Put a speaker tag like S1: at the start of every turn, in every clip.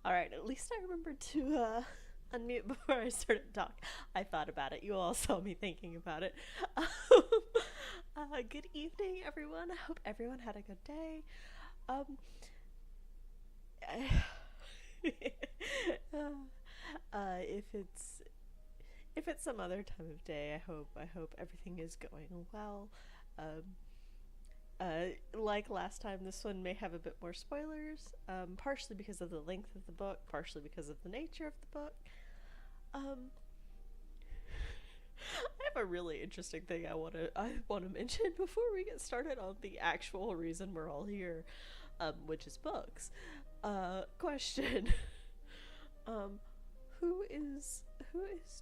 S1: All right, at least I remembered to unmute before I started to talk. I thought about it. You all saw me thinking about it. Good evening, everyone. I hope everyone had a good day. Um, if it's some other time of day, I hope everything is going well. Um, like last time, this one may have a bit more spoilers, partially because of the length of the book, partially because of the nature of the book. Um, I have a really interesting thing I want to mention before we get started on the actual reason we're all here, which is books. Question: um, who is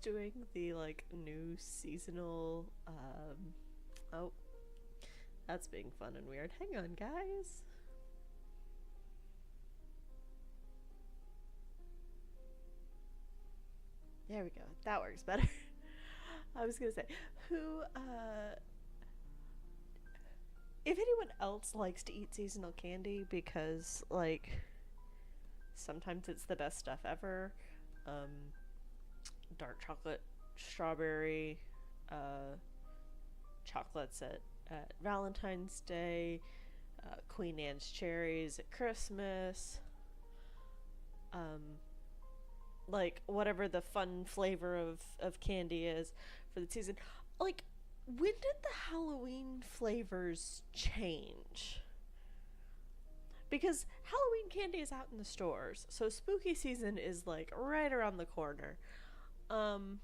S1: doing the like new seasonal? Oh, that's being fun and weird. Hang on, guys. There we go. That works better. I was gonna say, who if anyone else likes to eat seasonal candy because like sometimes it's the best stuff ever. Um, Dark chocolate, strawberry, uh, chocolates at Valentine's Day, Queen Anne's cherries at Christmas, um, like whatever the fun flavor of candy is for the season. Like, when did the Halloween flavors change? Because Halloween candy is out in the stores, so spooky season is like right around the corner. Um,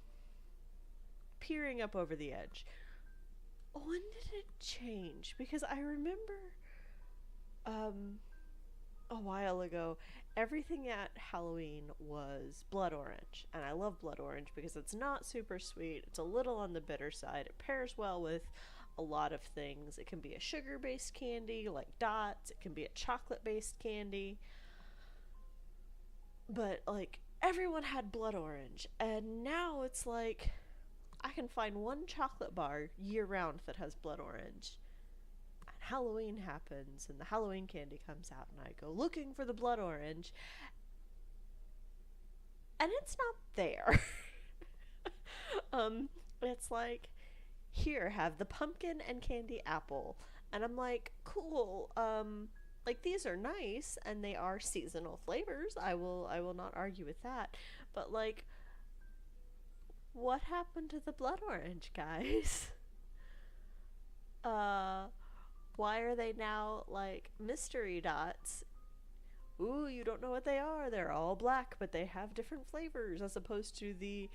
S1: Peering up over the edge. When did it change? Because I remember um a while ago everything at Halloween was blood orange, and I love blood orange because it's not super sweet. It's a little on the bitter side. It pairs well with a lot of things. It can be a sugar-based candy like dots. It can be a chocolate-based candy. But like everyone had blood orange, and now it's like I can find one chocolate bar year round that has blood orange. And Halloween happens, and the Halloween candy comes out, and I go looking for the blood orange, and it's not there. um, it's like, here, have the pumpkin and candy apple. And I'm like, cool. Like these are nice and they are seasonal flavors. I will not argue with that. But like, what happened to the blood orange, guys? uh why are they now like mystery dots? Ooh, you don't know what they are. They're all black, but they have different flavors as opposed to the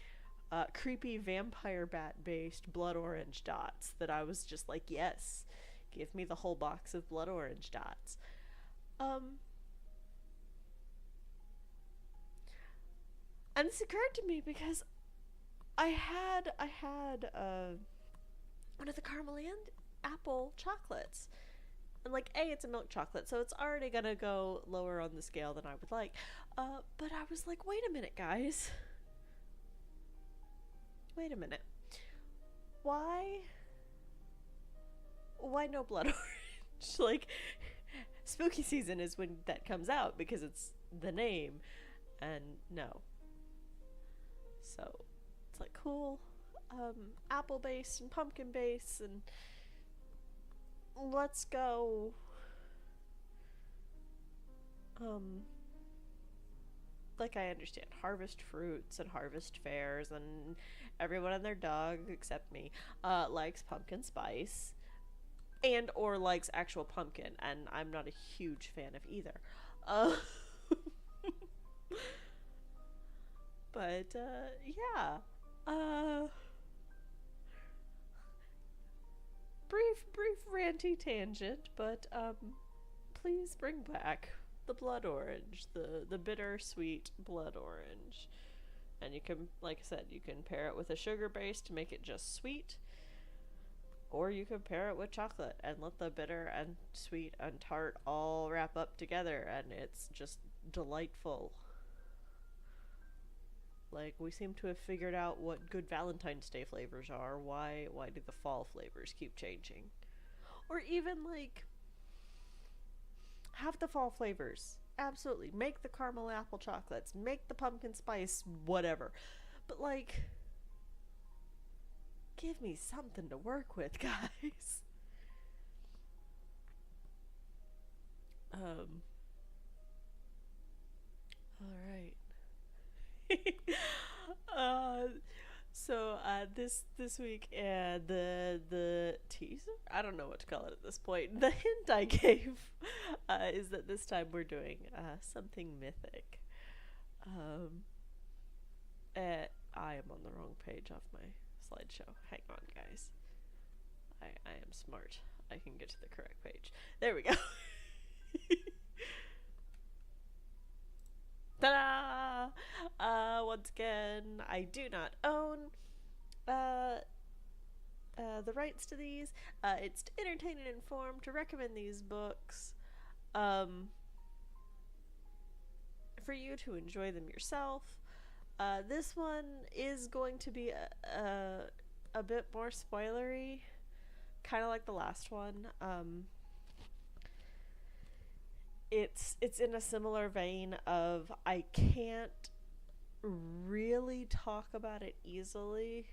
S1: creepy vampire bat based blood orange dots that I was just like, yes, give me the whole box of blood orange dots. Um, and this occurred to me because I had one of the caramel and apple chocolates. And like, A, it's a milk chocolate, so it's already gonna go lower on the scale than I would like. But I was like, wait a minute, guys. Wait a minute. Why why no blood orange? Like, spooky season is when that comes out because it's the name. And no. So it's like cool. Apple base and pumpkin base, and let's go. Um, like I understand harvest fruits and harvest fairs, and everyone and their dog except me likes pumpkin spice and or likes actual pumpkin, and I'm not a huge fan of either. Uh, but yeah. Uh, brief ranty tangent, but please bring back the blood orange, the bittersweet blood orange. And you can, like I said, you can pair it with a sugar base to make it just sweet, or you can pair it with chocolate and let the bitter and sweet and tart all wrap up together, and it's just delightful. Like, we seem to have figured out what good Valentine's Day flavors are. Why do the fall flavors keep changing? Or even like have the fall flavors. absolutely. Make the caramel apple chocolates, make the pumpkin spice, whatever. But, like, give me something to work with, guys. Um, all right. uh, this week, the teaser, I don't know what to call it at this point. The hint I gave is that this time we're doing something mythic. Um, I am on the wrong page off my slideshow. Hang on, guys. I am smart. I can get to the correct page. There we go. Ta-da! Once again, I do not own uh, the rights to these. It's to entertain and inform, to recommend these books, for you to enjoy them yourself. This one is going to be a bit more spoilery, kind of like the last one. It's in a similar vein of I can't really talk about it easily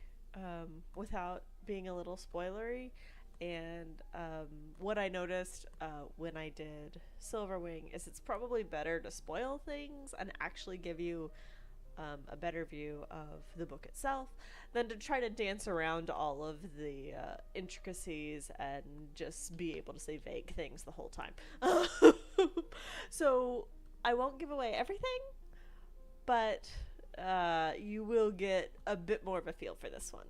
S1: without being a little spoilery. And what I noticed when I did Silverwing is it's probably better to spoil things and actually give you a better view of the book itself than to try to dance around all of the intricacies and just be able to say vague things the whole time. So I won't give away everything, but you will get a bit more of a feel for this one.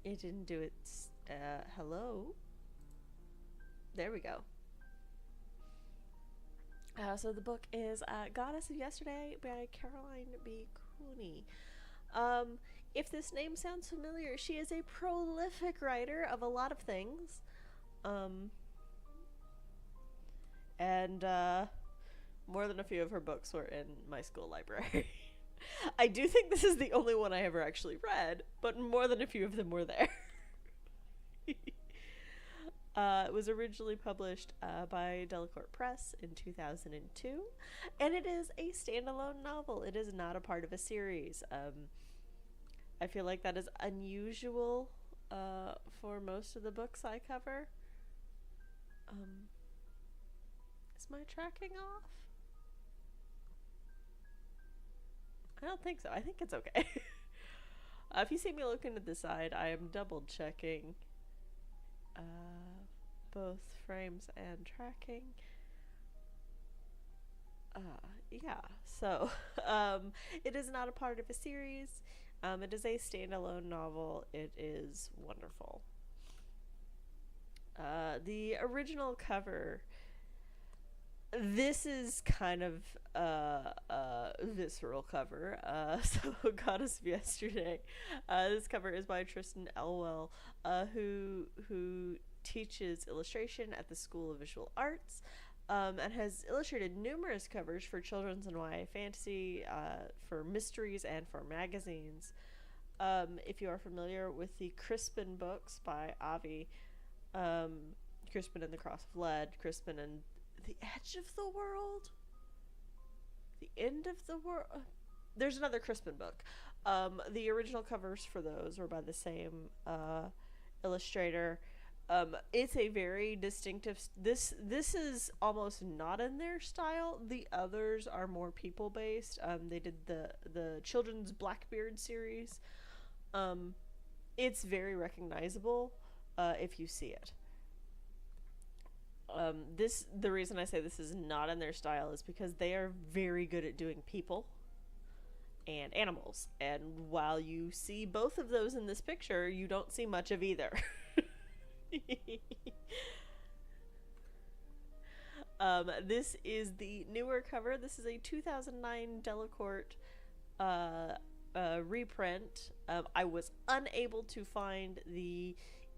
S1: It didn't do its hello. There we go. So the book is Goddess of Yesterday by Caroline B. Cooney. If this name sounds familiar, she is a prolific writer of a lot of things. And more than a few of her books were in my school library. I do think this is the only one I ever actually read, but more than a few of them were there. It was originally published by Delacorte Press in 2002, and it is a standalone novel. It is not a part of a series. I feel like that is unusual for most of the books I cover. Is my tracking off? I don't think so. I think it's okay. If you see me looking to the side, I am double checking both frames and tracking. Yeah, so it is not a part of a series. It is a standalone novel. It is wonderful. The original cover, this is kind of a visceral cover. So Goddess of Yesterday. This cover is by Tristan Elwell, who teaches illustration at the School of Visual Arts, and has illustrated numerous covers for children's and YA fantasy, for mysteries, and for magazines. If you are familiar with the Crispin books by Avi, Crispin and the Cross of Lead, Crispin and the Edge of the World, the End of the World. There's another Crispin book. The original covers for those were by the same illustrator. It's a very distinctive. This is almost not in their style. The others are more people based. They did the children's Blackbeard series. It's very recognizable if you see it. The reason I say this is not in their style is because they are very good at doing people and animals. And while you see both of those in this picture, you don't see much of either. This is the newer cover. This is a 2009 Delacorte reprint. I was unable to find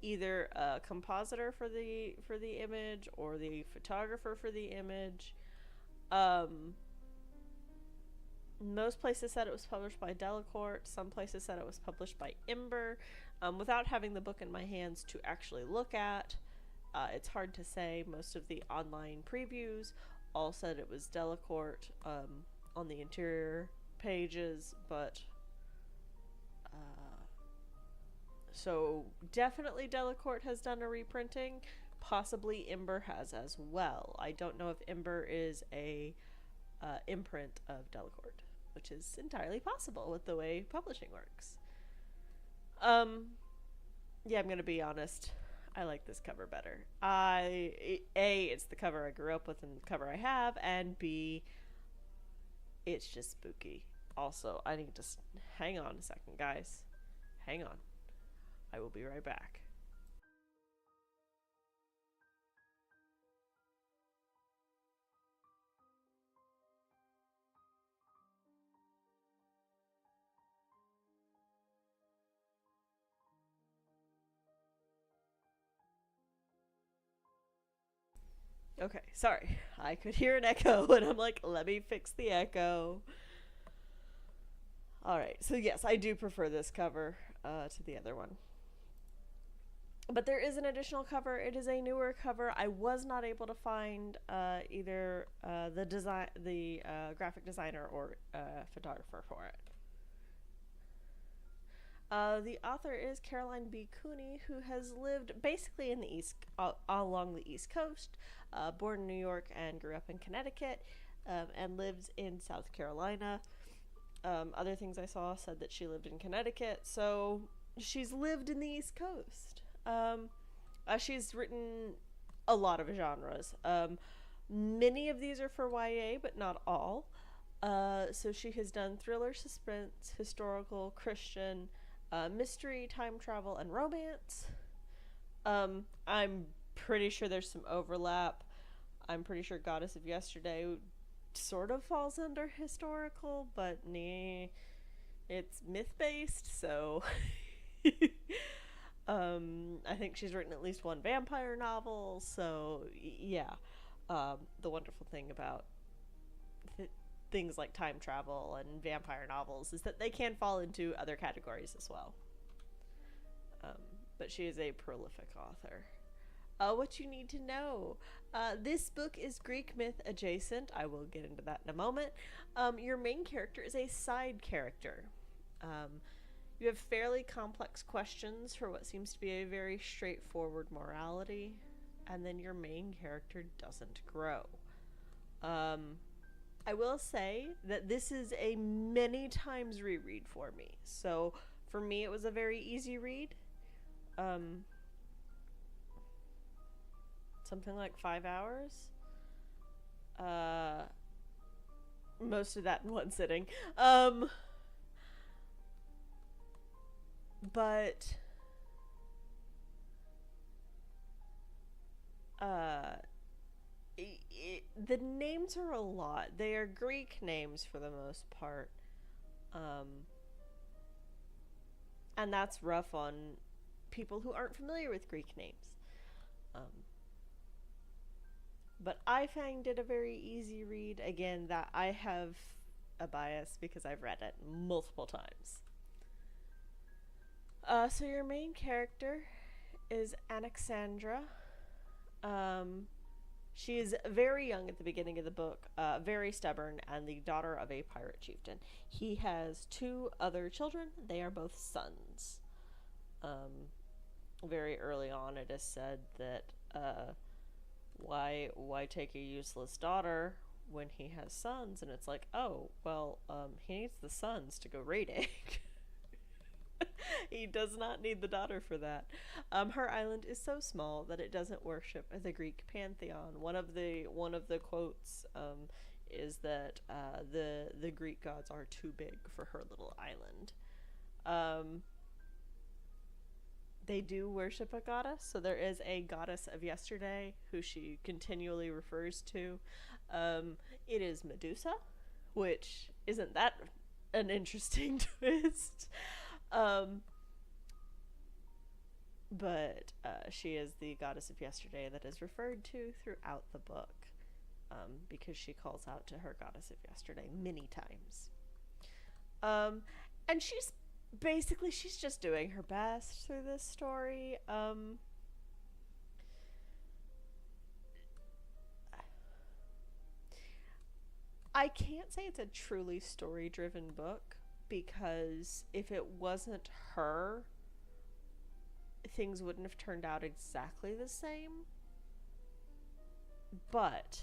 S1: either a compositor for the image or the photographer for the image. Most places said it was published by Delacorte. Some places said it was published by Ember. Without having the book in my hands to actually look at, It's hard to say. Most of the online previews all said it was Delacorte on the interior pages, but so definitely Delacorte has done a reprinting. Possibly Ember has as well. I don't know if Ember is a imprint of Delacorte, which is entirely possible with the way publishing works. Um, yeah, I'm gonna be honest. I like this cover better. It's the cover I grew up with and the cover I have, and B, it's just spooky. Also, I need to hang on a second, guys. Hang on. I will be right back. Okay, sorry. I could hear an echo, and I'm like, let me fix the echo. Alright, so yes, I do prefer this cover to the other one. But there is an additional cover. It is a newer cover. I was not able to find either the graphic designer or photographer for it. The author is Caroline B. Cooney, who has lived basically in the along the East Coast, born in New York and grew up in Connecticut, and lives in South Carolina. Other things I saw said that she lived in Connecticut, so she's lived in the East Coast. She's written a lot of genres. Many of these are for YA, but not all. So she has done thriller, suspense, historical, Christian, mystery, time travel, and romance. I'm pretty sure there's some overlap. I'm pretty sure Goddess of Yesterday sort of falls under historical, but nah, it's myth-based, so I think she's written at least one vampire novel, so yeah. The wonderful thing about things like time travel and vampire novels is that they can fall into other categories as well. But she is a prolific author. What you need to know. This book is Greek myth adjacent. I will get into that in a moment. Your main character is a side character. You have fairly complex questions for what seems to be a very straightforward morality, and then your main character doesn't grow. I will say that this is a many times reread for me. So for me, it was a very easy read. Something like 5 hours. Most of that in one sitting. But the names are a lot. They are Greek names for the most part. And that's rough on people who aren't familiar with Greek names. But I find it a very easy read. Again, that I have a bias because I've read it multiple times. So your main character is Anaxandra. She is very young at the beginning of the book, very stubborn, and the daughter of a pirate chieftain. He has 2 other children. They are both sons. Very early on, it is said that why take a useless daughter when he has sons? And it's like, oh, well, he needs the sons to go raiding. He does not need the daughter for that. Her island is so small that it doesn't worship the Greek pantheon. One of the quotes is that the Greek gods are too big for her little island. They do worship a goddess, so there is a goddess of yesterday who she continually refers to. It is Medusa, which isn't that an interesting twist. But she is the goddess of yesterday that is referred to throughout the book, because she calls out to her goddess of yesterday many times. And she's just doing her best through this story. I can't say it's a truly story driven book because if it wasn't her, things wouldn't have turned out exactly the same. But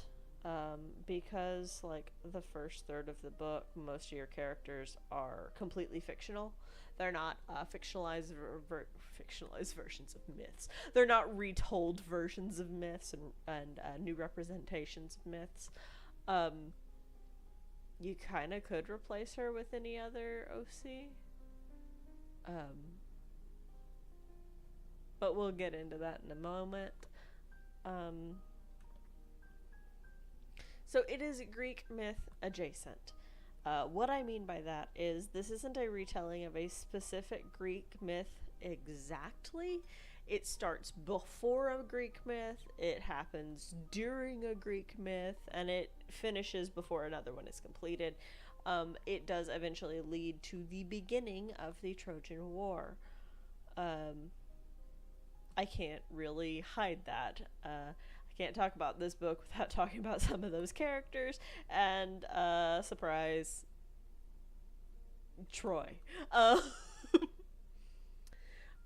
S1: because like the first third of the book, most of your characters are completely fictional. They're not fictionalized versions of myths. They're not retold versions of myths and new representations of myths. Um, you kind of could replace her with any other OC. Um, but we'll get into that in a moment. Um, so it is Greek myth adjacent. What I mean by that is this isn't a retelling of a specific Greek myth exactly. It starts before a Greek myth, it happens during a Greek myth, and it finishes before another one is completed. It does eventually lead to the beginning of the Trojan War. Um, I can't really hide that. I can't talk about this book without talking about some of those characters. And, surprise, Troy.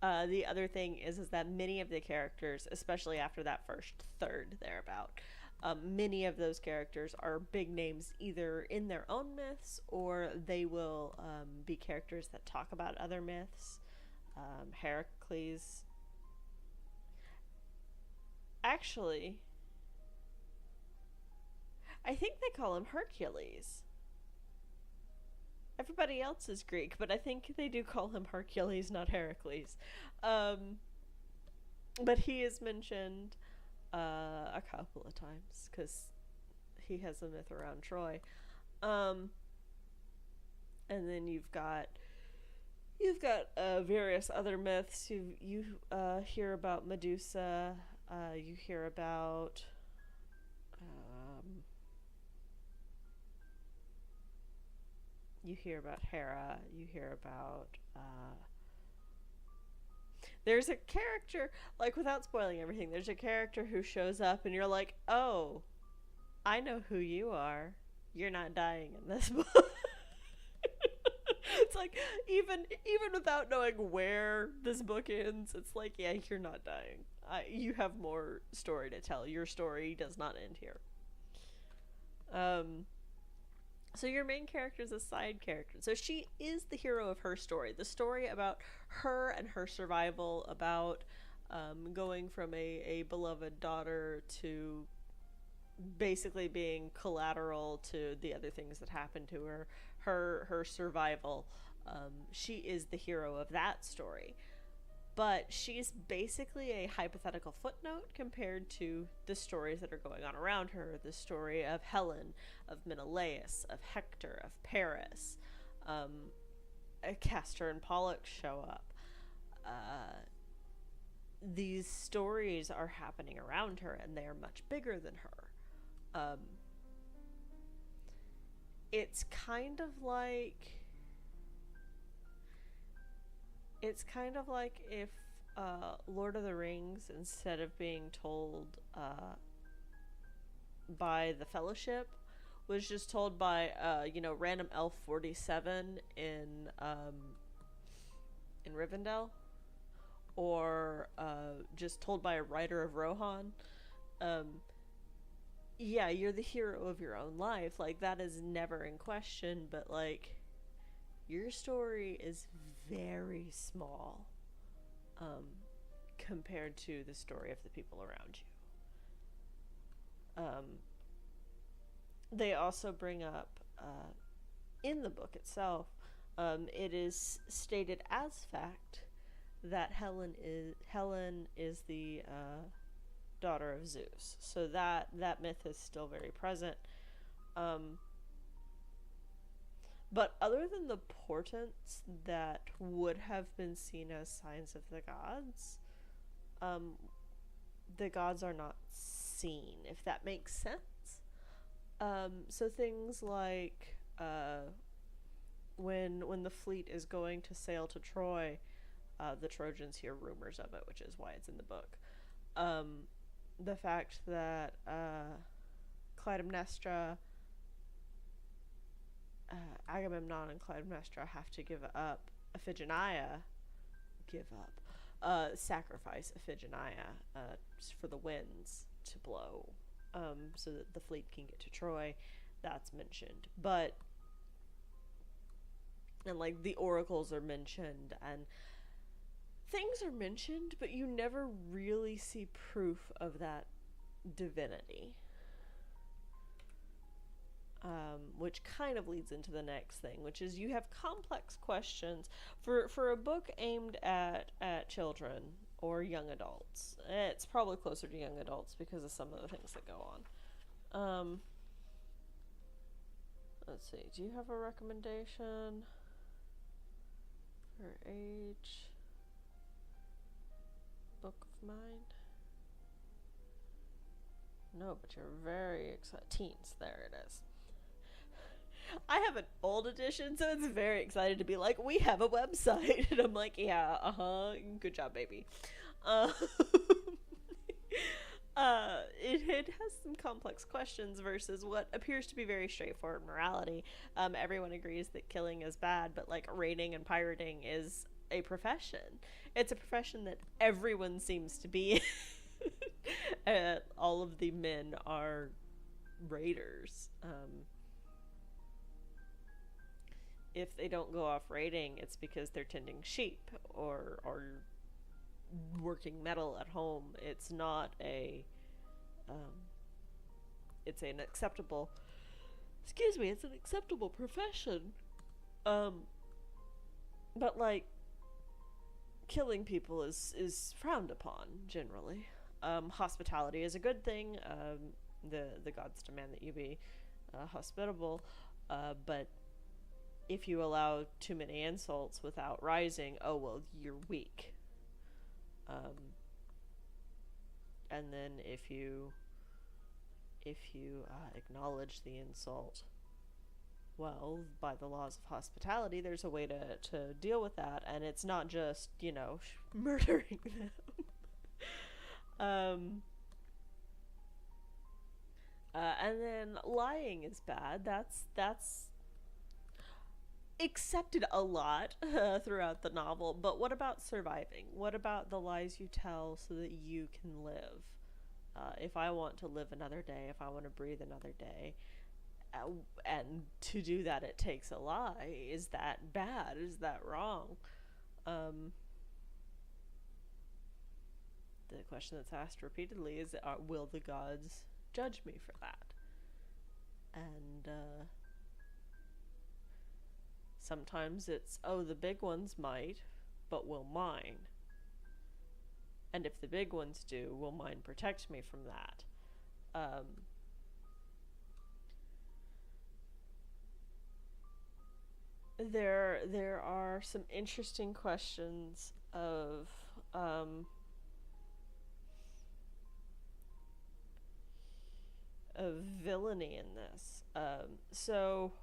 S1: Uh, the other thing is that many of the characters, especially after that first third thereabout, many of those characters are big names either in their own myths or they will be characters that talk about other myths. Heracles. Actually, I think they call him Hercules. Everybody else is Greek, but I think they do call him Hercules, not Heracles. Um, but he is mentioned a couple of times because he has a myth around Troy. Um, and then you've got various other myths. You hear about Medusa. You hear about um, you hear about Hera. You hear about there's a character, like, without spoiling everything, there's a character who shows up and you're like, oh, I know who you are. You're not dying in this book. It's like even without knowing where this book ends, it's like, yeah, you're not dying. You have more story to tell. Your story does not end here. Um, so your main character is a side character. So she is the hero of her story. The story about her and her survival, about going from a beloved daughter to basically being collateral to the other things that happen to her. Her survival. She is the hero of that story. But she's basically a hypothetical footnote compared to the stories that are going on around her. The story of Helen, of Menelaus, of Hector, of Paris. Castor and Pollux show up. These stories are happening around her, and they are much bigger than her. It's kind of like if Lord of the Rings, instead of being told by the Fellowship, was just told by random elf 47 in Rivendell, or just told by a writer of Rohan. Yeah, you're the hero of your own life. Like, that is never in question, but like, your story is very small compared to the story of the people around you. They also bring up in the book itself, it is stated as fact that Helen is the daughter of Zeus. So that myth is still very present. But other than the portents that would have been seen as signs of the gods are not seen, if that makes sense. So things like when the fleet is going to sail to Troy, the Trojans hear rumors of it, which is why it's in the book. The fact that Clytemnestra Agamemnon and Clytemnestra have to give up Iphigenia, sacrifice Iphigenia for the winds to blow, so that the fleet can get to Troy. That's mentioned, but and like the oracles are mentioned and things are mentioned, but you never really see proof of that divinity. Which kind of leads into the next thing, which is you have complex questions for a book aimed at children or young adults. It's probably closer to young adults because of some of the things that go on. Let's see. Do you have a recommendation for age? Book of mine? No, but you're very excited. Teens. There it is. I have an old edition, so it's very excited to be like, we have a website. And I'm like, yeah, good job, baby. It has some complex questions versus what appears to be very straightforward morality. Everyone agrees that killing is bad, but like raiding and pirating is a profession. It's a profession that everyone seems to be in. All of the men are raiders. If they don't go off raiding, it's because they're tending sheep or working metal at home. It's not a it's an acceptable it's an acceptable profession. But like killing people is frowned upon generally. Hospitality is a good thing. The gods demand that you be hospitable, but if you allow too many insults without rising, oh well, you're weak. And then if you acknowledge the insult, well, by the laws of hospitality, there's a way to deal with that, and it's not just, murdering them. And then lying is bad. That's accepted a lot throughout the novel, but what about surviving? What about the lies you tell so that you can live? If I want to live another day, if I want to breathe another day, and to do that it takes a lie, is that bad? Is that wrong? The question that's asked repeatedly is, will the gods judge me for that? And sometimes it's, the big ones might, but will mine? And if the big ones do, will mine protect me from that? There are some interesting questions of villainy in this. So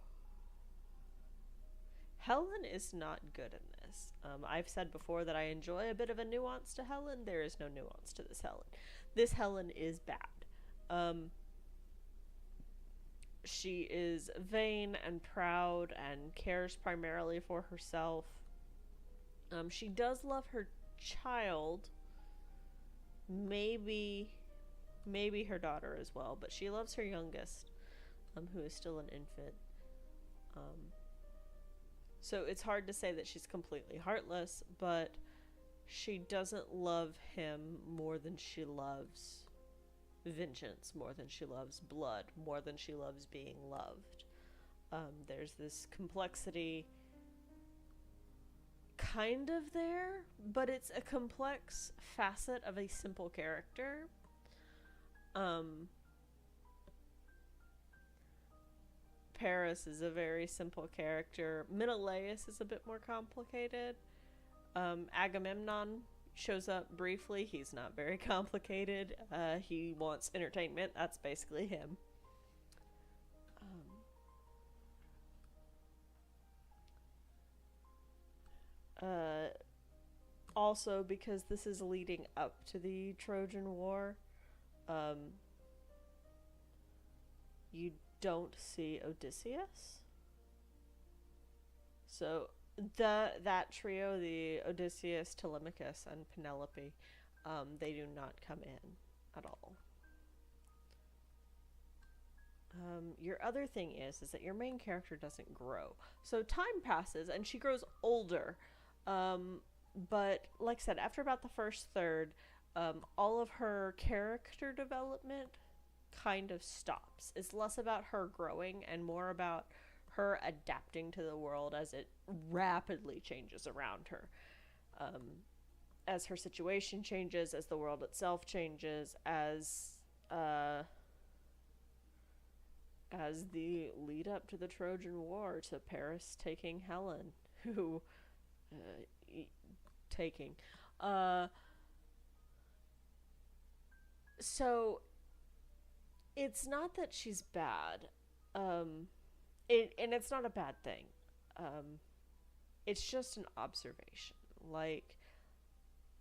S1: Helen is not good in this. I've said before that I enjoy a bit of a nuance to Helen. There is no nuance to this Helen. This Helen is bad. She is vain and proud and cares primarily for herself. She does love her child, maybe her daughter as well, but she loves her youngest, who is still an infant. So it's hard to say that she's completely heartless, but she doesn't love him more than she loves vengeance, more than she loves blood, more than she loves being loved. There's this complexity kind of there, but it's a complex facet of a simple character. Paris is a very simple character. Menelaus is a bit more complicated. Agamemnon shows up briefly. He's not very complicated. He wants entertainment. That's basically him. Also, because this is leading up to the Trojan War, you don't see Odysseus. So that trio, the Odysseus, Telemachus, and Penelope, they do not come in at all. Your other thing is that your main character doesn't grow. So time passes and she grows older. Um, but like I said, after about the first third, all of her character development kind of stops. It's less about her growing and more about her adapting to the world as it rapidly changes around her. Um, as her situation changes, as the world itself changes, uh, as the lead up to the Trojan War, to Paris taking Helen, who uh, taking. Uh, so it's not that she's bad, um, and it's not a bad thing. Um, it's just an observation. Like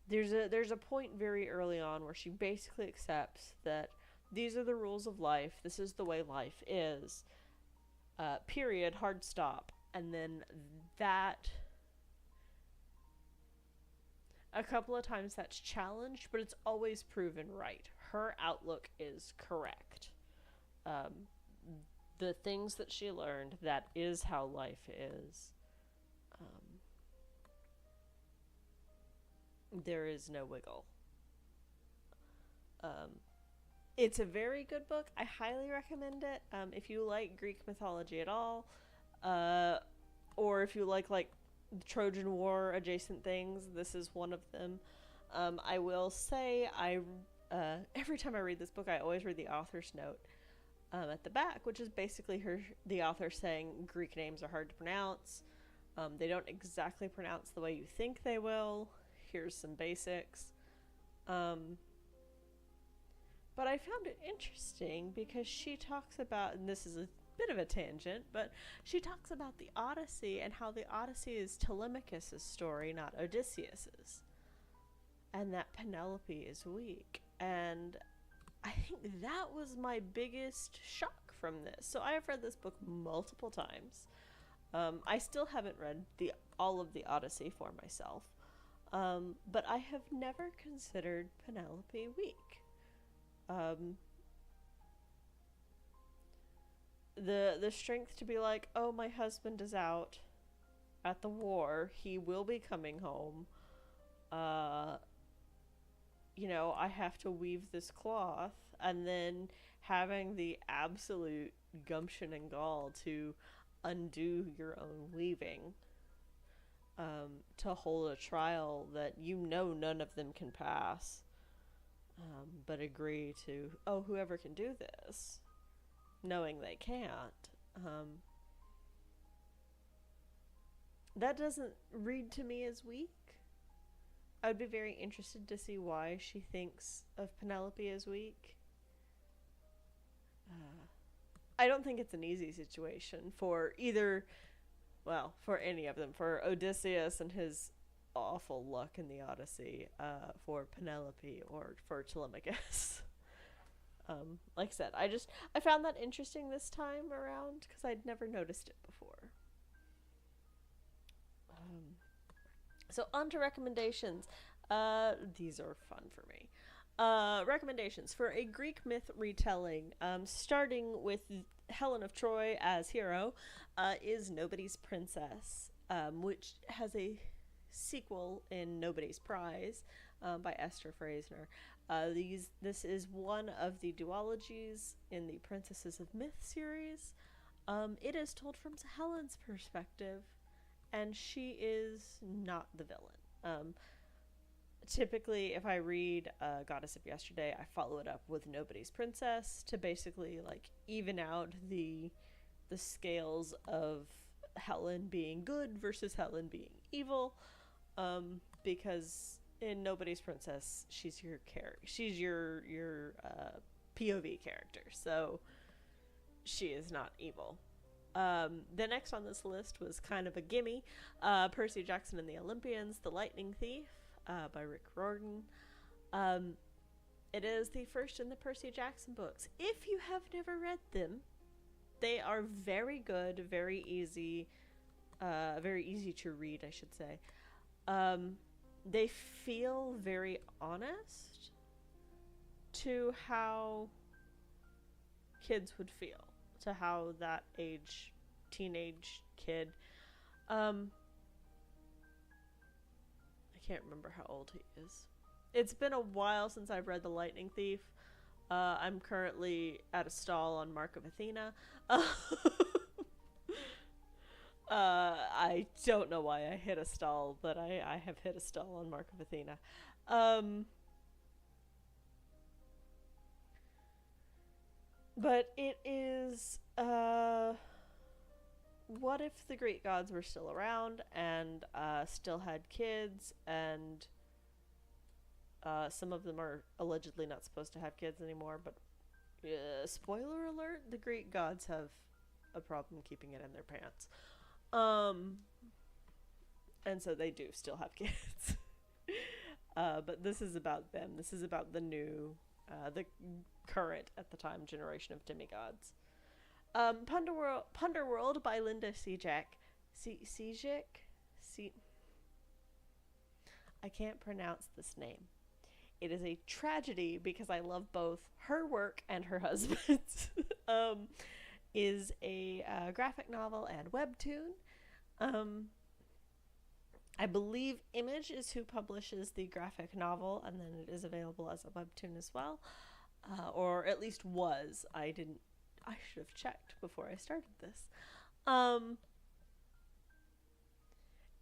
S1: there's a point very early on where she basically accepts that these are the rules of life. This is the way life is. Period. Hard stop. And then that a couple of times that's challenged, but it's always proven right. Her outlook is correct. Um, the things that she learned, that is how life is. Um, there is no wiggle. Um, it's a very good book. I highly recommend it. If you like Greek mythology at all, uh, or if you like the Trojan War adjacent things, this is one of them. I will say every time I read this book, I always read the author's note at the back, which is basically the author saying Greek names are hard to pronounce. They don't exactly pronounce the way you think they will. Here's some basics. Um, but I found it interesting because she talks about, and this is a bit of a tangent, but she talks about the Odyssey and how the Odyssey is Telemachus' story, not Odysseus's, and that Penelope is weak. And I think that was my biggest shock from this. So I have read this book multiple times. I still haven't read the all of the Odyssey for myself, but I have never considered Penelope weak. Um, the strength to be like, oh, my husband is out at the war. He will be coming home. Uh, I have to weave this cloth, and then having the absolute gumption and gall to undo your own weaving, to hold a trial that none of them can pass, but agree to, oh, whoever can do this, knowing they can't. That doesn't read to me as weak. I would be very interested to see why she thinks of Penelope as weak. Uh, I don't think it's an easy situation for either, well, for any of them. For Odysseus and his awful luck in the Odyssey, for Penelope, or for Telemachus. Like I said, I found that interesting this time around because I'd never noticed it before. So on to recommendations. These are fun for me. Recommendations for a Greek myth retelling, starting with Helen of Troy as hero, is Nobody's Princess, which has a sequel in Nobody's Prize, by Esther Frasner. This is one of the duologies in the Princesses of Myth series. It is told from Helen's perspective, and she is not the villain. Typically, if I read Goddess of Yesterday, I follow it up with Nobody's Princess to basically even out the scales of Helen being good versus Helen being evil. Because in Nobody's Princess, she's your POV character, so she is not evil. The next on this list was kind of a gimme. Percy Jackson and the Olympians, The Lightning Thief, by Rick Riordan. It is the first in the Percy Jackson books. If you have never read them, they are very good, very easy, very easy to read, I should say. Um, they feel very honest to how kids would feel, to how that age, teenage kid. Um, I can't remember how old he is. It's been a while since I've read The Lightning Thief. I'm currently at a stall on Mark of Athena. I don't know why I hit a stall, but I have hit a stall on Mark of Athena. Um, but it is, what if the Greek gods were still around and still had kids, and some of them are allegedly not supposed to have kids anymore, but spoiler alert, the Greek gods have a problem keeping it in their pants. Um, and so they do still have kids. But this is about them. This is about the current at the time generation of demigods. Punderworld by Linda Sejak. Sejak? I can't pronounce this name. It is a tragedy because I love both her work and her husband's. Is a graphic novel and webtoon. Um, I believe Image is who publishes the graphic novel, and then it is available as a webtoon as well, or at least was. I didn't. I should have checked before I started this. Um,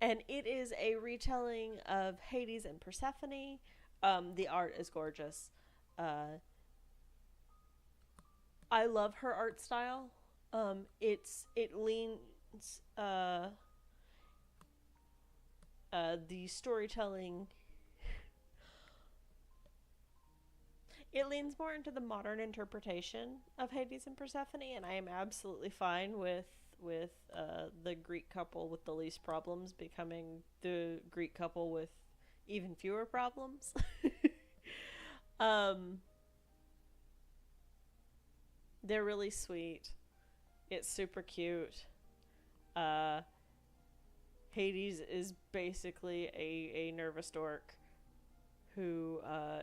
S1: and it is a retelling of Hades and Persephone. The art is gorgeous. I love her art style. It leans the storytelling. It leans more into the modern interpretation of Hades and Persephone, and I am absolutely fine with the Greek couple with the least problems becoming the Greek couple with even fewer problems. um, they're really sweet. It's super cute. Uh, Hades is basically a nervous dork who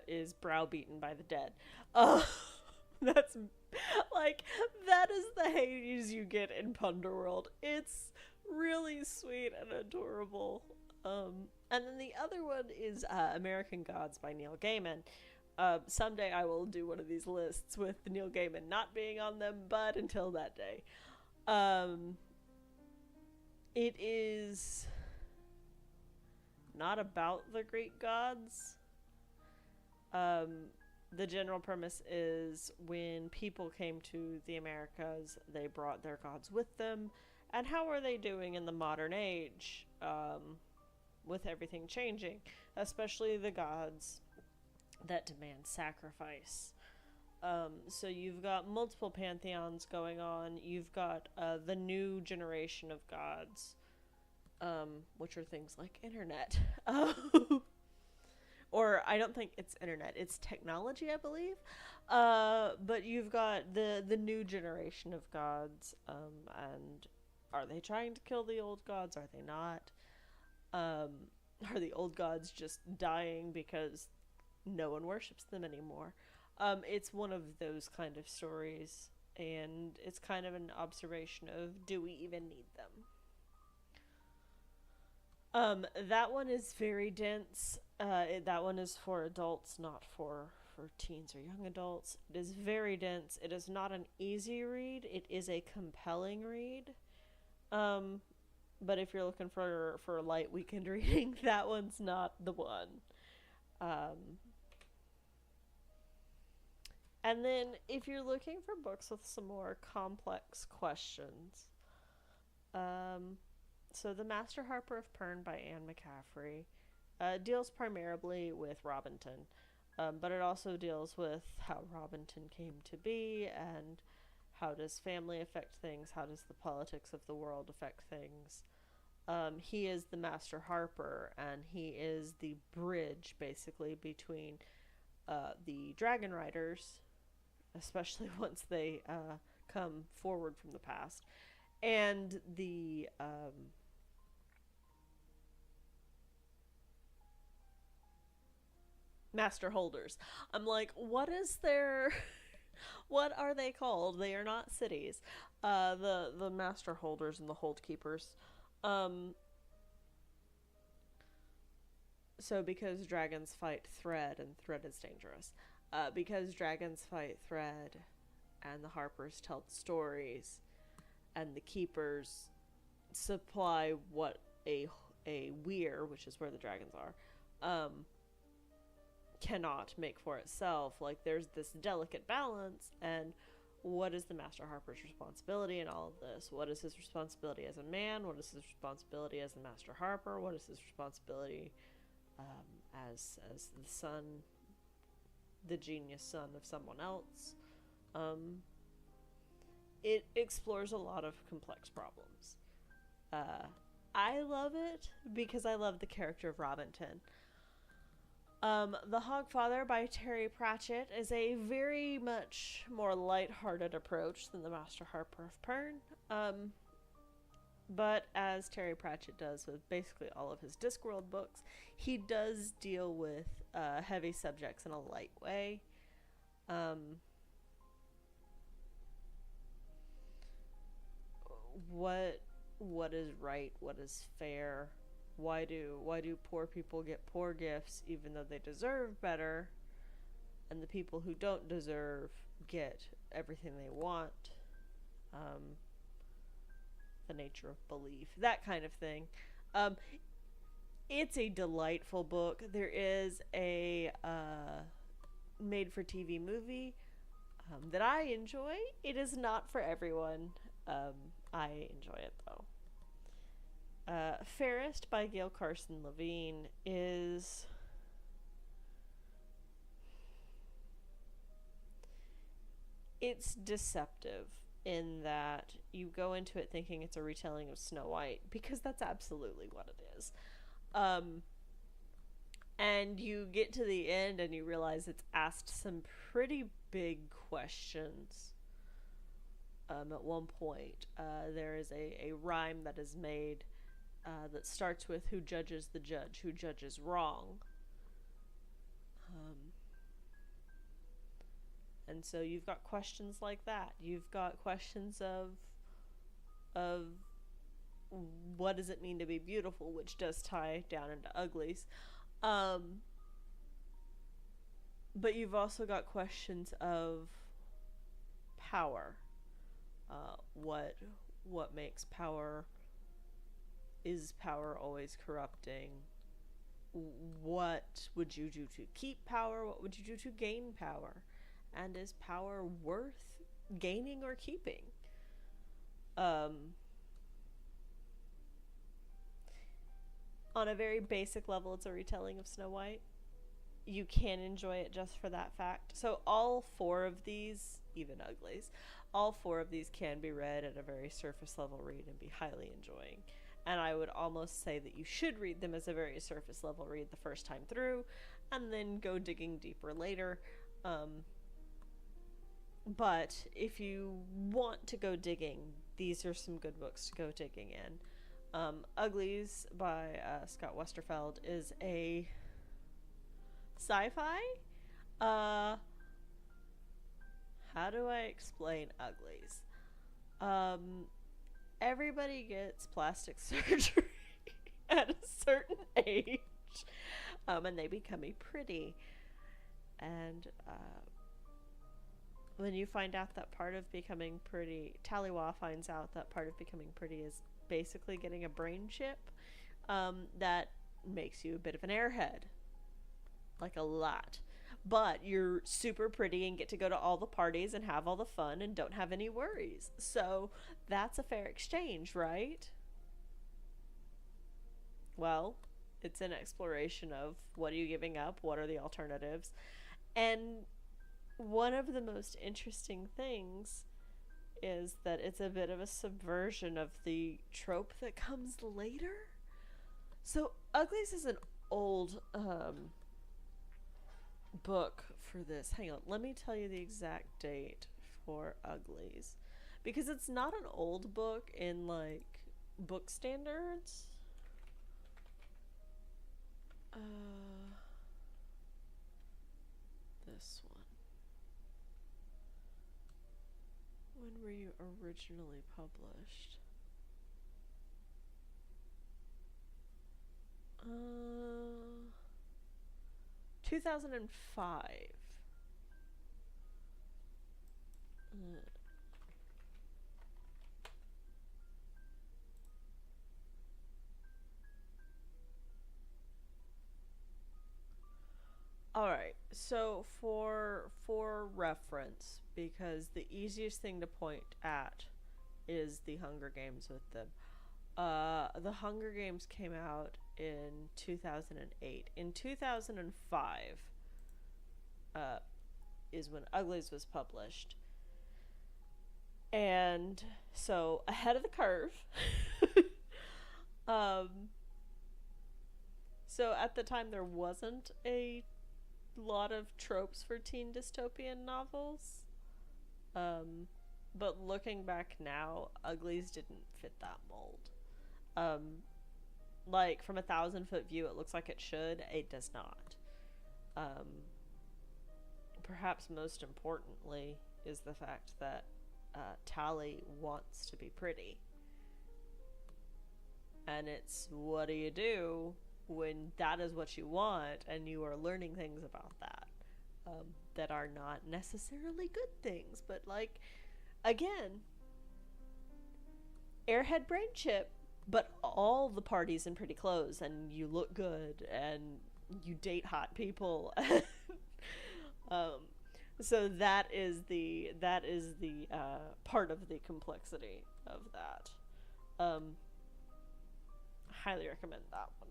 S1: is browbeaten by the dead. That's that is the Hades you get in Punderworld. It's really sweet and adorable. And then the other one is American Gods by Neil Gaiman. Someday I will do one of these lists with Neil Gaiman not being on them, but until that day. It is not about the Greek gods. The general premise is when people came to the Americas, they brought their gods with them. And how are they doing in the modern age with everything changing? Especially the gods that demand sacrifice. So you've got multiple pantheons going on. You've got the new generation of gods, which are things like internet. Or I don't think it's internet, it's technology, I believe. But you've got the new generation of gods, and are they trying to kill the old gods? Are they not? Are the old gods just dying because no one worships them anymore? It's one of those kind of stories, and it's kind of an observation of, do we even need them? That one is very dense. That one is for adults, not for teens or young adults. It is very dense. It is not an easy read. It is a compelling read. But if you're looking for a light weekend reading, that one's not the one. And then if you're looking for books with some more complex questions, so The Master Harper of Pern by Anne McCaffrey deals primarily with Robinton, but it also deals with how Robinton came to be, and how does family affect things, how does the politics of the world affect things. He is the Master Harper, and he is the bridge, basically, between the Dragon Riders, especially once they come forward from the past, and the Master holders. I'm like, what is their what are they called? They are not cities. The master holders and the hold keepers. Um so because dragons fight Thread and Thread is dangerous. Because dragons fight Thread and the Harpers tell the stories and the keepers supply what a weir, which is where the dragons are, cannot make for itself. Like there's this delicate balance, and what is the Master Harper's responsibility in all of this? What is his responsibility as a man? What is his responsibility as the Master Harper? What is his responsibility as the son, the genius son of someone else? It explores a lot of complex problems. I love it because I love the character of Robinson. The Hogfather by Terry Pratchett is a very much more light-hearted approach than the Master Harper of Pern. But as Terry Pratchett does with basically all of his Discworld books, he does deal with heavy subjects in a light way. What is right? What is fair? Why do poor people get poor gifts even though they deserve better, and the people who don't deserve get everything they want? The nature of belief, that kind of thing. Um, it's a delightful book. There is a made-for-TV movie that I enjoy. It is not for everyone. I enjoy it though. Fairest by Gail Carson Levine is it's deceptive in that you go into it thinking it's a retelling of Snow White, because that's absolutely what it is. And you get to the end and you realize it's asked some pretty big questions. At one point, there is a rhyme that is made that starts with "Who judges the judge? Who judges wrong?" And so you've got questions like that. You've got questions of what does it mean to be beautiful, which does tie down into uglies. But you've also got questions of power. What makes power? Is power always corrupting? What would you do to keep power? What would you do to gain power? And is power worth gaining or keeping? On a very basic level, it's a retelling of Snow White. You can enjoy it just for that fact. So all four of these, even uglies, all four of these can be read at a very surface level read and be highly enjoying. And I would almost say that you should read them as a very surface level read the first time through, and then go digging deeper later. But if you want to go digging, these are some good books to go digging in. Uglies by Scott Westerfeld is a sci-fi. How do I explain Uglies? Everybody gets plastic surgery at a certain age, and they become pretty. And when you find out that part of becoming pretty, Taliwa finds out that part of becoming pretty is basically getting a brain chip, that makes you a bit of an airhead. Like a lot. But you're super pretty and get to go to all the parties and have all the fun and don't have any worries. So that's a fair exchange, right? Well, it's an exploration of what are you giving up? What are the alternatives? And one of the most interesting things is that it's a bit of a subversion of the trope that comes later. So Uglies is an old book for this. Hang on, let me tell you the exact date for Uglies, because it's not an old book in like book standards. this one. When were you originally published? 2005. All right. So for reference, because the easiest thing to point at is the Hunger Games with them. The Hunger Games came out in 2008. In 2005, is when Uglies was published. And so ahead of the curve. So at the time there wasn't a lot of tropes for teen dystopian novels. But looking back now, Uglies didn't fit that mold. Like from a 1,000-foot view it looks like it should. It does not. Perhaps most importantly is the fact that Tally wants to be pretty. And it's, what do you do when that is what you want and you are learning things about that that are not necessarily good things, but like, again, airhead brain chip, but all the parties in pretty clothes and you look good and you date hot people. So that is the part of the complexity of that. Highly recommend that one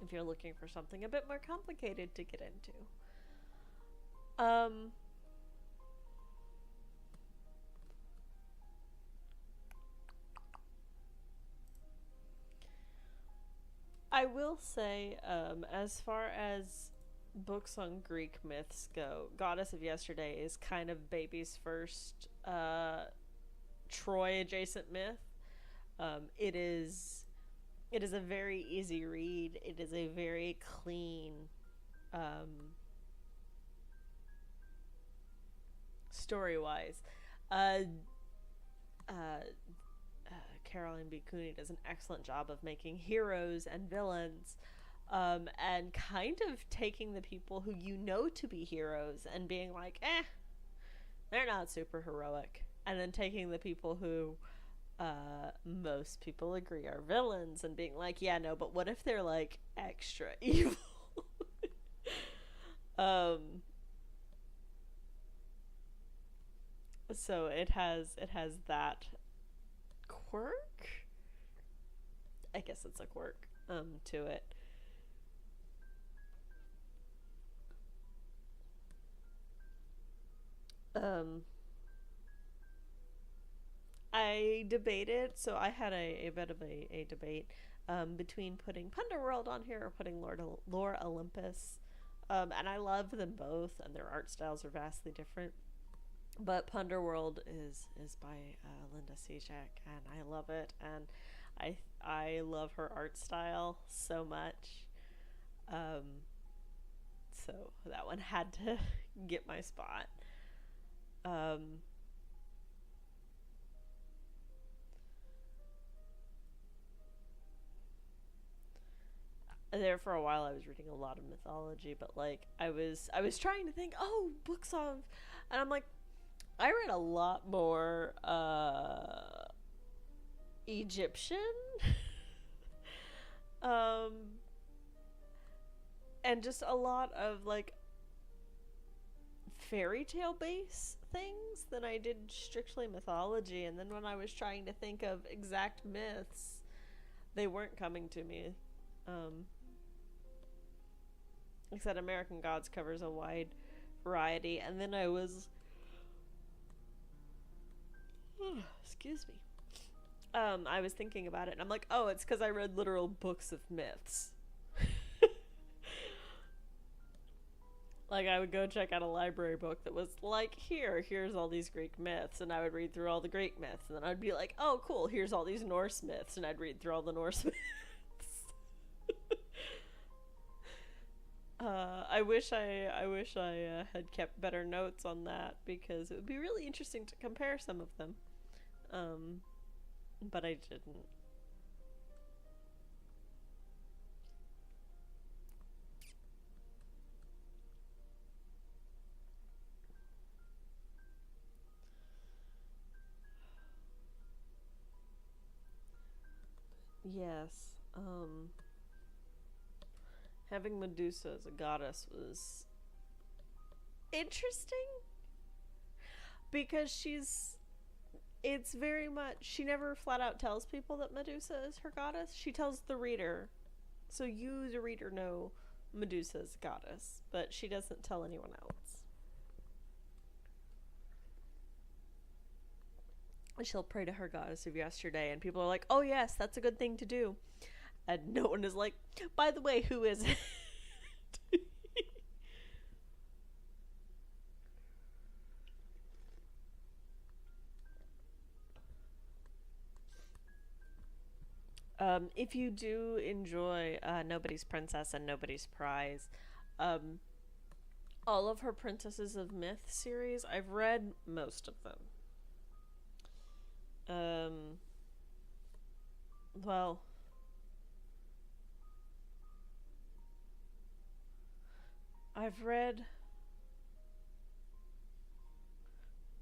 S1: if you're looking for something a bit more complicated to get into. I will say, as far as books on Greek myths go, Goddess of Yesterday is kind of baby's first Troy adjacent myth. It is a very easy read. It is a very clean story-wise. Caroline B. Cooney does an excellent job of making heroes and villains, and kind of taking the people who you know to be heroes and being like, they're not super heroic, and then taking the people who most people agree are villains and being like, yeah, no, but what if they're like extra evil? So it has that quirk, I guess it's a quirk to it. I debated, so I had a bit of a debate between putting Punderworld on here or putting Lore Olympus, and I love them both, and their art styles are vastly different. But Punderworld is by Linda Sejak, and I love it, and I love her art style so much. So that one had to get my spot. There for a while I was reading a lot of mythology, but like I was trying to think, books of, and I'm like, I read a lot more Egyptian and just a lot of like fairy tale based things than I did strictly mythology. And then when I was trying to think of exact myths, they weren't coming to me. Like I said, American Gods covers a wide variety, and then I was excuse me. I was thinking about it, and I'm like, it's because I read literal books of myths. Like, I would go check out a library book that was like, here's all these Greek myths, and I would read through all the Greek myths, and then I'd be like, oh, cool, here's all these Norse myths, and I'd read through all the Norse myths. I wish I had kept better notes on that because it would be really interesting to compare some of them. Um, but I didn't. Yes. Having Medusa as a goddess was interesting because it's very much, she never flat out tells people that Medusa is her goddess. She tells the reader. So you, the reader, know Medusa is a goddess, but she doesn't tell anyone else. She'll pray to her goddess of yesterday, and people are like, oh, yes, that's a good thing to do. And no one is like, by the way, who is it? If you do enjoy Nobody's Princess and Nobody's Prize, um, all of her Princesses of Myth series, I've read most of them. Um, well, I've read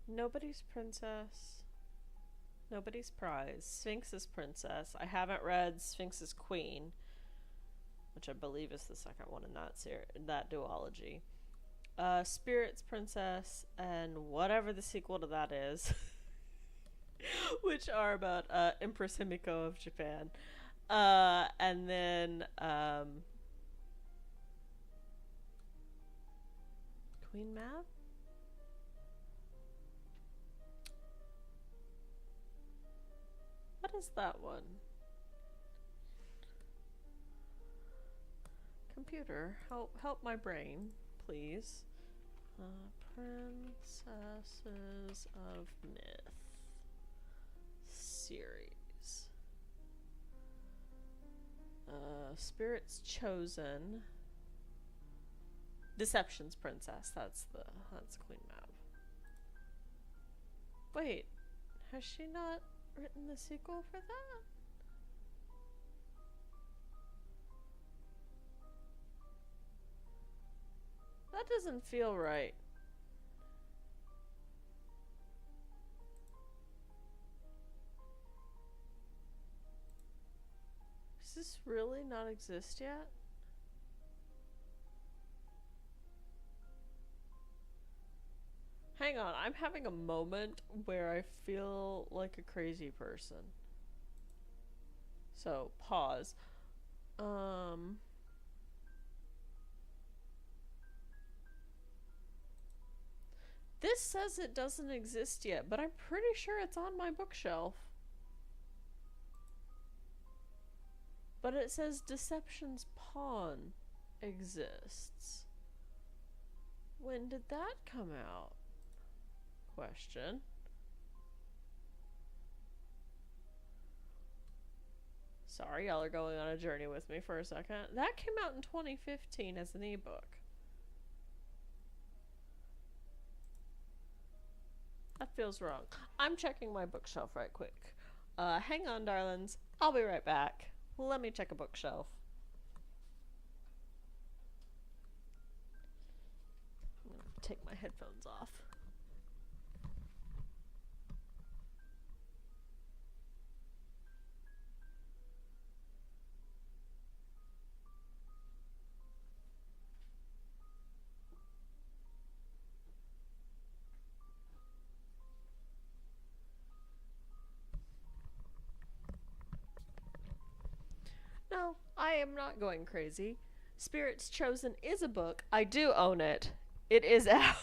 S1: Nobody's Princess, Nobody's Prize, Sphinx's Princess. I haven't read Sphinx's Queen, which I believe is the second one in that duology. Spirit's Princess, and whatever the sequel to that is, which are about Empress Himiko of Japan. And then Queen Mab? What is that one? Computer, help my brain, please. Princesses of Myth series. Spirit's Chosen. Deception's Princess. That's Queen Mab. Wait, has she not written the sequel for that? That doesn't feel right. Does this really not exist yet? Hang on, I'm having a moment where I feel like a crazy person. So, pause. This says it doesn't exist yet, but I'm pretty sure it's on my bookshelf. But it says Deception's Pawn exists. When did that come out? Question. Sorry, y'all are going on a journey with me for a second. That came out in 2015 as an ebook. That feels wrong. I'm checking my bookshelf right quick. Hang on, darlings. I'll be right back. Let me check a bookshelf. I'm gonna take my headphones off. No, I am not going crazy. Spirit's Chosen is a book. I do own it. It is out.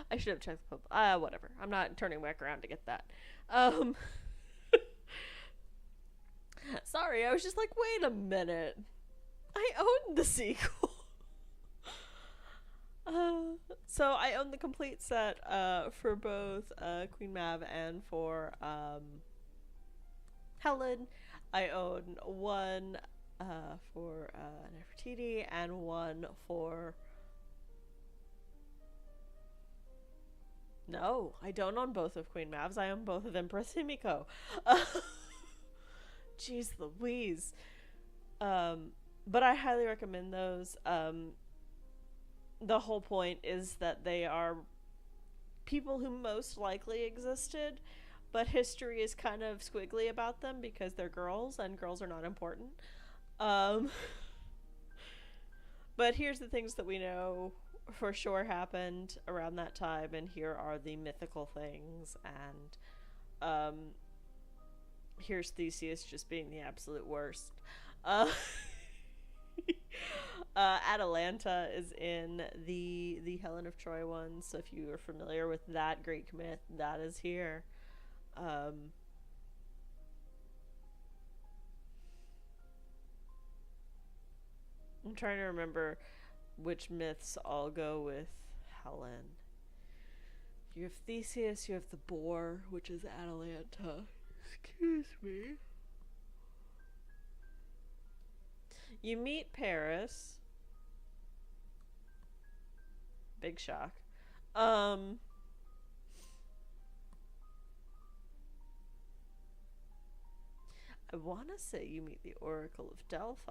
S1: I should have checked the pub. Whatever. I'm not turning back around to get that. Um, sorry, I was just like, wait a minute. I own the sequel. So I own the complete set for both Queen Mab and for Helen. I own one for Nefertiti, and one for... No, I don't own both of Queen Mavs. I own both of Empress Himiko. Jeez Louise. But I highly recommend those. The whole point is that they are people who most likely existed, but history is kind of squiggly about them because they're girls, and girls are not important. Um, but here's the things that we know for sure happened around that time, and here are the mythical things, and here's Theseus just being the absolute worst. Uh, Atalanta is in the Helen of Troy one, so if you are familiar with that Greek myth, that is here. I'm trying to remember which myths all go with Helen. You have Theseus, you have the boar, which is Atalanta. Excuse me. You meet Paris. Big shock. I want to say you meet the Oracle of Delphi.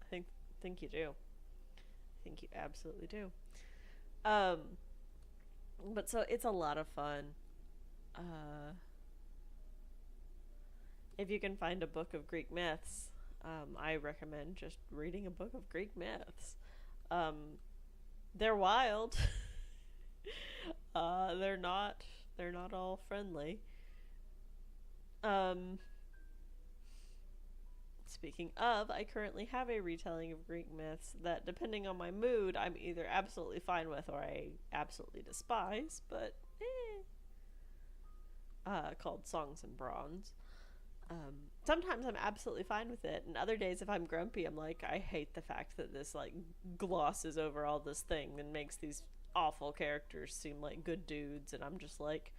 S1: I think you do. I think you absolutely do. But so it's a lot of fun. If you can find a book of Greek myths, I recommend just reading a book of Greek myths. They're wild. They're not all friendly. Speaking of, I currently have a retelling of Greek myths that, depending on my mood, I'm either absolutely fine with or I absolutely despise, but called Songs in Bronze. Sometimes I'm absolutely fine with it, and other days if I'm grumpy, I'm like, I hate the fact that this like glosses over all this thing and makes these awful characters seem like good dudes, and I'm just like,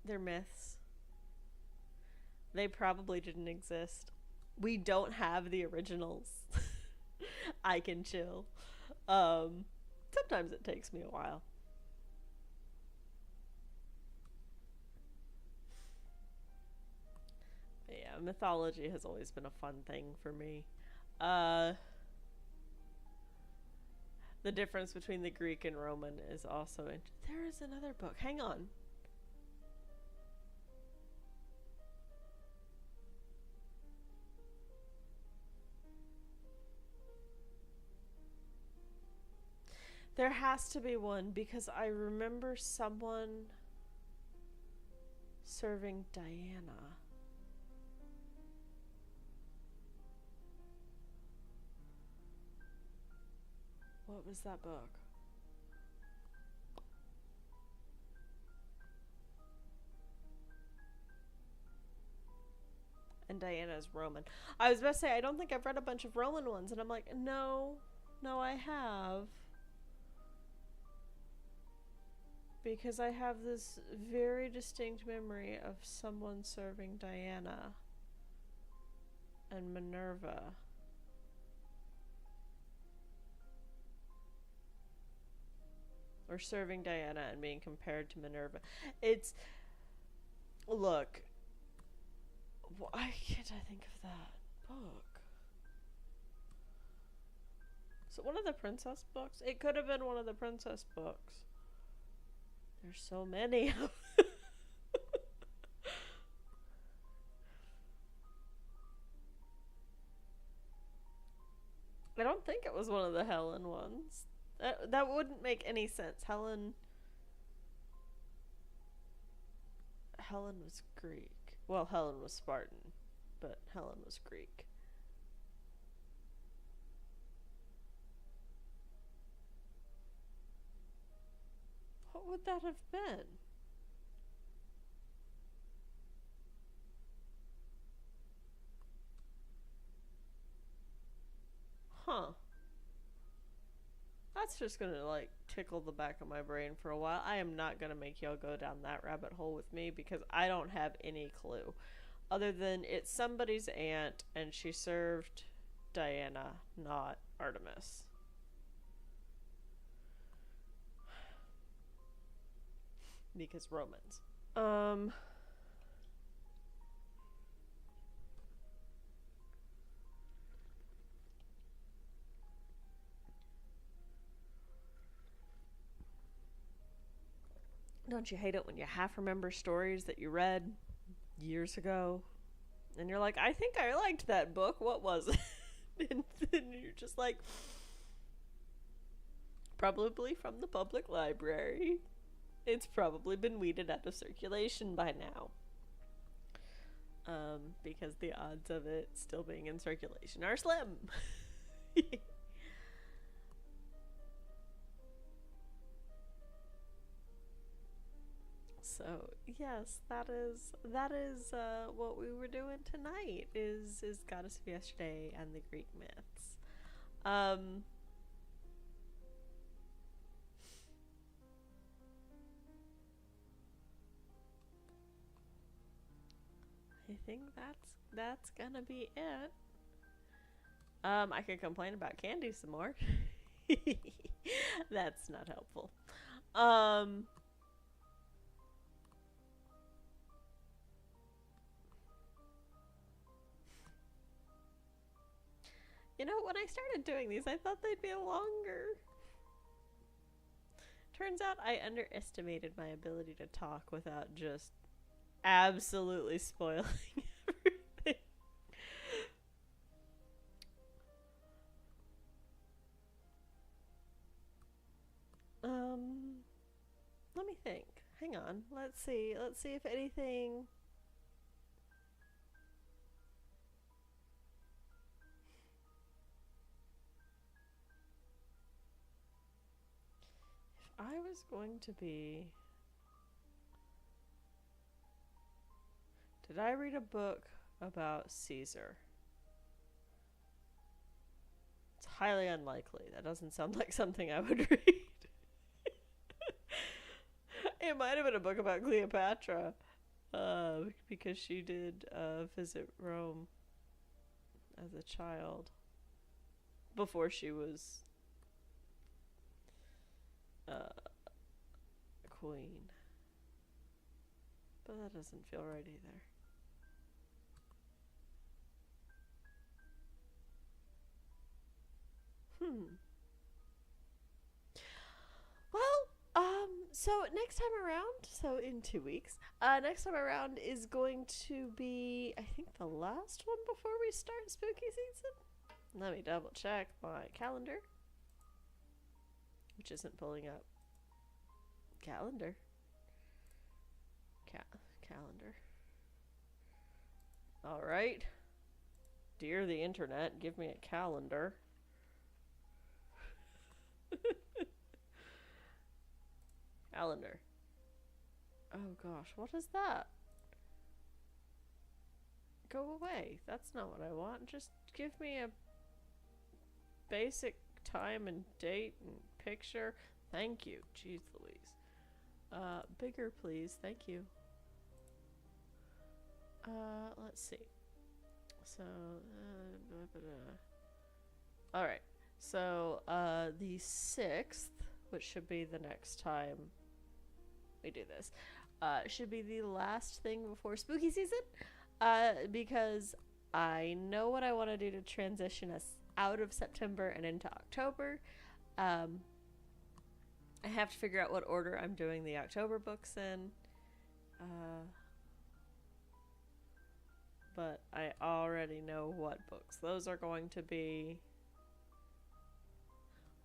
S1: they're myths. They probably didn't exist. We don't have the originals. I can chill. Sometimes it takes me a while. But yeah, mythology has always been a fun thing for me. The difference between the Greek and Roman is also there is another book. Hang on. There has to be one because I remember someone serving Diana. What was that book? And Diana's Roman. I was about to say, I don't think I've read a bunch of Roman ones, and I'm like, no, I have. Because I have this very distinct memory of someone serving Diana and Minerva. Or serving Diana and being compared to Minerva. It's... Look. Why can't I think of that book? Is it one of the princess books? It could have been one of the princess books. There's so many of them. I don't think it was one of the Helen ones. That wouldn't make any sense. Helen was Greek. Well, Helen was Spartan, but Helen was Greek. What would that have been? Huh. that's just gonna like tickle the back of my brain for a while. I am not gonna make y'all go down that rabbit hole with me because I don't have any clue. Other than it's somebody's aunt and she served Diana, not Artemis. Because Romans. Don't you hate it when you half remember stories that you read years ago? And you're like, I think I liked that book. What was it? And then you're just like, probably from the public library. It's probably been weeded out of circulation by now. Because the odds of it still being in circulation are slim. So yes, that is what we were doing tonight. Is Goddess of Yesterday and the Greek myths. I think that's gonna be it. I could complain about candy some more. That's not helpful. Um, when I started doing these, I thought they'd be longer. Turns out I underestimated my ability to talk without just absolutely spoiling everything. Let me think. Hang on. Let's see. Let's see if anything. If I was going to be. Did I read a book about Caesar? It's highly unlikely. That doesn't sound like something I would read. It might have been a book about Cleopatra, because she did visit Rome as a child before she was queen. But that doesn't feel right either. Well, so next time around, so in 2 weeks, next time around is going to be, I think, the last one before we start spooky season. Let me double check my calendar, which isn't pulling up. Calendar. Calendar. All right. Dear the internet, give me a calendar. Calendar. Oh gosh, what is that? Go away. That's not what I want. Just give me a basic time and date and picture. Thank you. Jeez Louise. Bigger please. Thank you. Let's see. So, alright. So, the 6th, which should be the next time we do this, should be the last thing before spooky season, because I know what I want to do to transition us out of September and into October. I have to figure out what order I'm doing the October books in, but I already know what books those are going to be.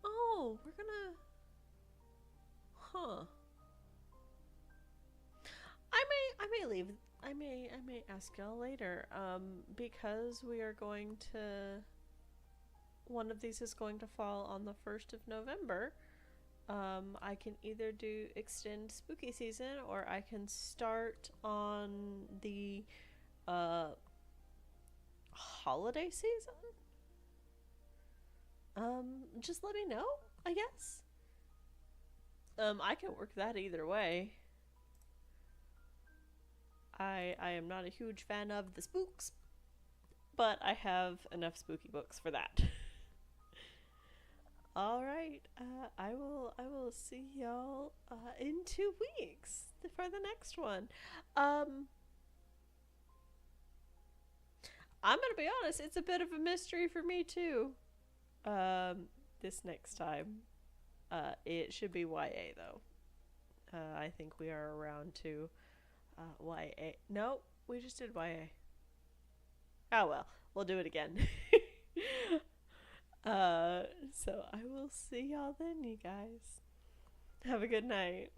S1: Oh, we're gonna... Huh. I may leave. I may ask y'all later. Because we are going to. One of these is going to fall on the 1st of November. I can either do extend spooky season, or I can start on the holiday season. Just let me know. I guess. I can work that either way. I am not a huge fan of the spooks, but I have enough spooky books for that. All right. I will see y'all in 2 weeks for the next one. Um, I'm gonna be honest. It's a bit of a mystery for me too. This next time. It should be YA though. I think we are around to YA. No, we just did YA. Oh well, we'll do it again. So I will see y'all then, you guys. Have a good night.